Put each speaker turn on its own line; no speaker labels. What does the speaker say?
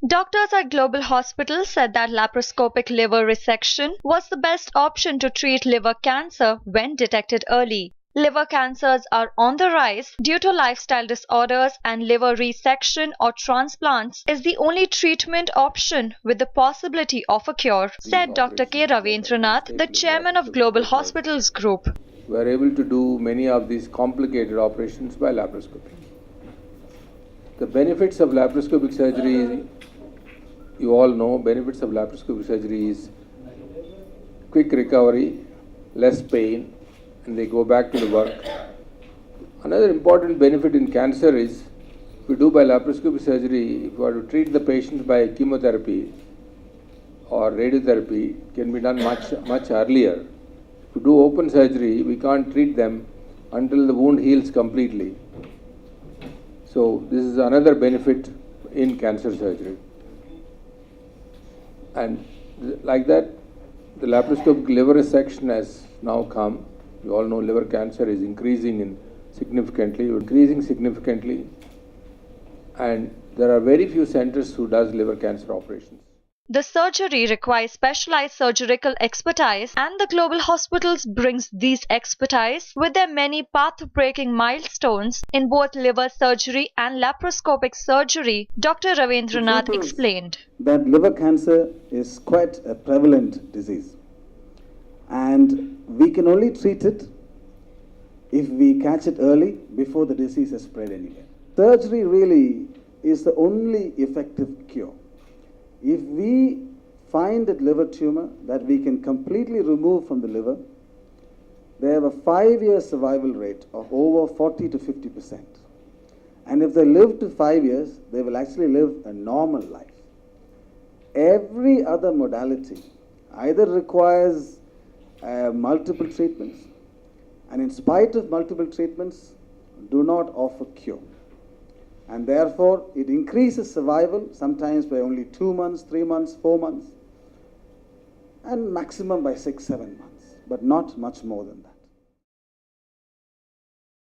Doctors at Global Hospital said that laparoscopic liver resection was the best option to treat liver cancer when detected early. Liver cancers are on the rise due to lifestyle disorders, and liver resection or transplants is the only treatment option with the possibility of a cure, said Dr. K. Ravendranath, the chairman of Global Hospitals Group.
We are able to do many of these complicated operations by laparoscopy. The benefits of laparoscopic surgery, you all know, benefits of laparoscopic surgery is quick recovery, less pain, and they go back to the work. Another important benefit in cancer is, if we do by laparoscopic surgery, if we are to treat the patient by chemotherapy or radiotherapy, it can be done much earlier. If we do open surgery, we can't treat them until the wound heals completely. So this is another benefit in cancer surgery. And like that, the laparoscopic liver resection has now come. You all know liver cancer is increasing significantly, and there are very few centers who does liver cancer operations.
The surgery requires specialized surgical expertise, and the Global Hospitals brings these expertise with their many path-breaking milestones in both liver surgery and laparoscopic surgery, Dr. Ravendranath explained.
That liver cancer is quite a prevalent disease, and we can only treat it if we catch it early before the disease has spread anywhere. Surgery really is the only effective cure. If we find that liver tumor that we can completely remove from the liver, they have a 5-year survival rate of over 40 to 50%. And if they live to 5 years, they will actually live a normal life. Every other modality either requires multiple treatments, and in spite of multiple treatments, do not offer cure. And therefore, it increases survival, sometimes by only 2 months, 3 months, 4 months, and maximum by 6, 7 months, but not much more than that.